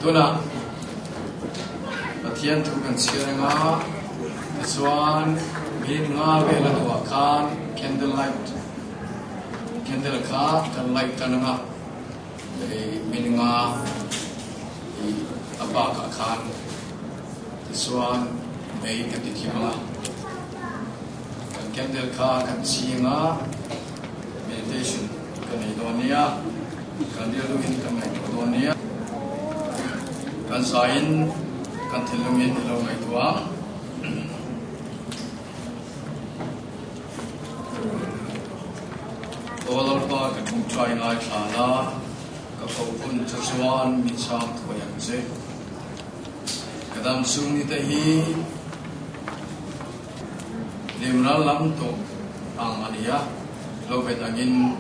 Tuna Pathian tu kan siarenga Swan Min nga vela tua kan candle ka kan light kananga dari min nga apa ka kan Swan may kan dikimanga kan candle ka kan sianga meditation kan idonia kan dialogin kan idonia kan sain kan tilungin ilaw ngay tuwang Olar pa kan kung try ngay tala kapapun tasuan minsang tuwayang se kadam sung ni tahi limral lam to ang aniya lobet angin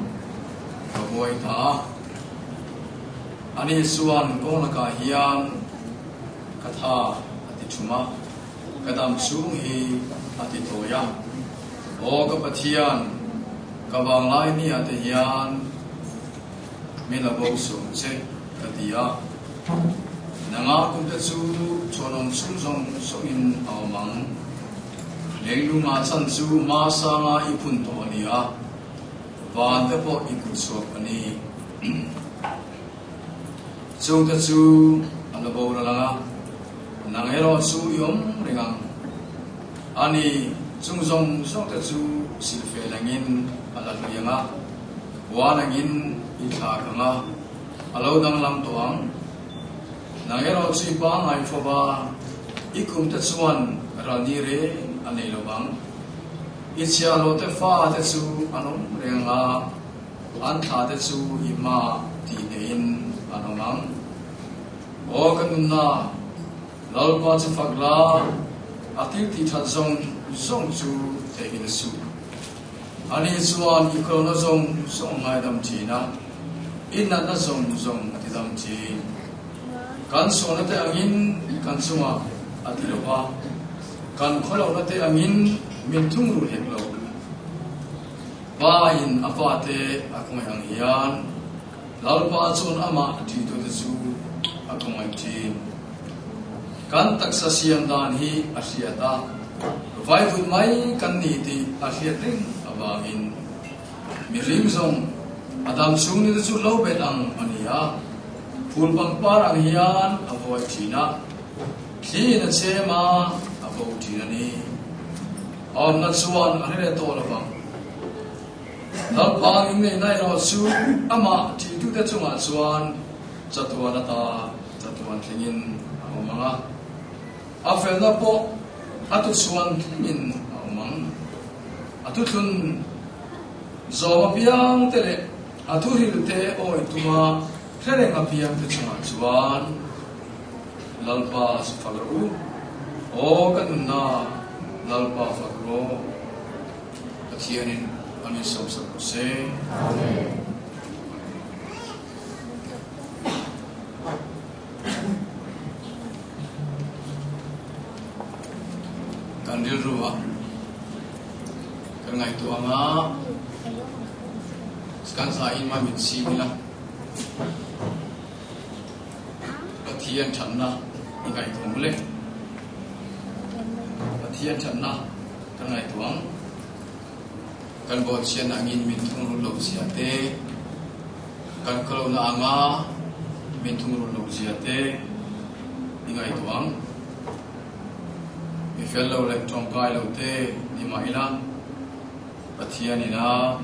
kabuhay ta ani suan ko nakahiyan katha ati chuma kadam sung hi ati toya o kapathian kabang lai ni ati hiyan milabo sung se katia nangakong tatsu chonon sungsong songin awamang lenglunga sansu masa nga ipunto niya vante po ikusok ani sung tatsu alabo ralanga nangero su yom ringang ani sungsong song tatsu silfelangin alaluyanga wanangin itlakanga alaw dang lam tuang nangero su ipang ay foba ikum tatsuan ranire anilobang itsia lote fa tatsu anom ringa anta tatsu ima tinein anomang o kanunna lalpa sa fagla atil titatsong song su tegin su ani suan ikro na song ngay damchina inna na song atidamchi kan so na te angin kan sunga atilopa kan kholaw na te angin mintungru heklo bain apate akong ang hiyan lalpa chon ama dito su akong ang tin kan taksa siyang dan hi asyata vai vui mai kan ni ti asyating abangin miring zong adam sung ni su lo bet ang ania phul bang par ang hiyan avoy tina khi na chema avo tina ni on na suan are to la bang dal pang ing nei ro su ama ti tu te chunga suan chatuan ata chatuan thingin mga afel na po atut suan thingin amang atutun zo biang tele aturil te o ituma khere nga biang te chunga suan lalpa sufagru o kanunna lalpa fagro Pathianin ani samsakuse amen kandil ruwa karena itu ama sekarang saya imam mitsi nila Pathian channa ingai itu mulai Pathian channa karena itu ang kan buat sian angin mintung rulok siate kan kalau na anga mintung rulok siate ingai itu ang fellow like tongkai lote ni maila Pathian ina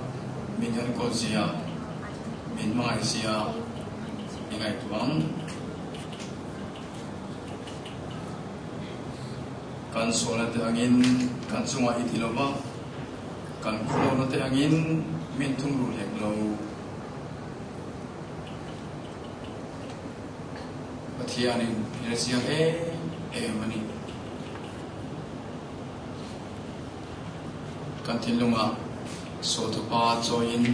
minyan ko siya min mga siya ingay tuang kan solat angin kan sunga itiloba kan kulo na angin mintung rulek lo Pathian in siya mani kantilunga sotupa join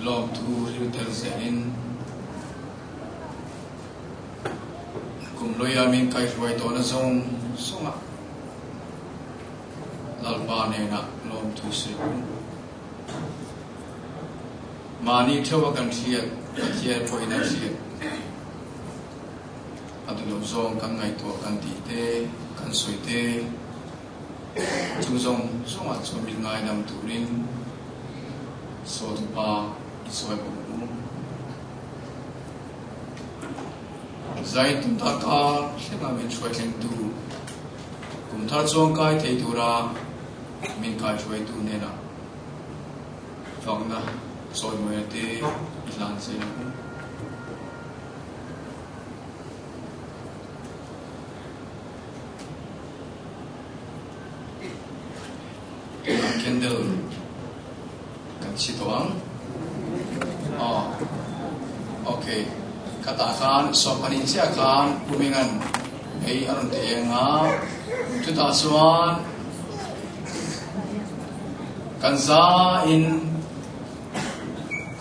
log tu hilter zenin kumloya min kai ruai to na zong songa lalpa ne na log tu se mani thewa kan thiat kia point na si atu lo zong kan ngai to kan ti te kan soi te chu zong zong a chu min ngai nam turin so tu pa soi bu zai tu ta ka sema min choi chen tu kum thar zong kai thei tu ra min kai choi tu ne na phang na soi mo te lan se na candle kan si toang okay kata kan so panin sia kan bumingan ei aron te nga tu ta suan kan za in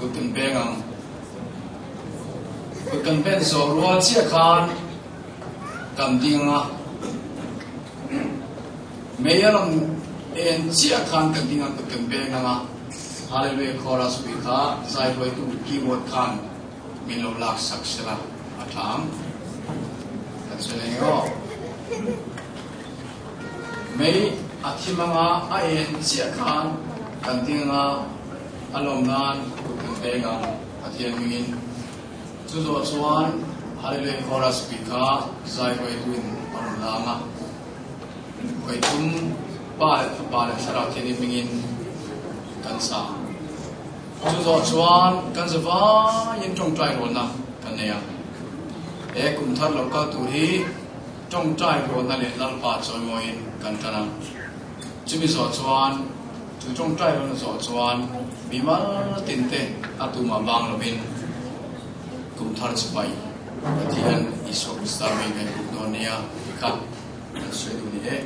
kutin bengang kutin ben so ruan sia kan kam dinga meyaram en chia khan kan dinga kan benga hallelujah chorus we tha sai boy tu keyboard khan milo lak saksela atham atselego mei athimanga a en chia khan kan dinga alom nan kan benga athian mingin chu zo chuan hallelujah chorus we tha sai boy tu in lama boy tum ba sara kini mingin kan sa chu zo chuan kan zawa yin tong trai ro na kan ne ya e kum thar lo ka tu hi tong trai ro na le lal pa choi mo in kan tana chu mi zo chuan chu tong trai ro na zo chuan mi ma tin te atu ma bang lo bin kum thar chu bai pathian iso kristai me no nia ka kan soi du ni e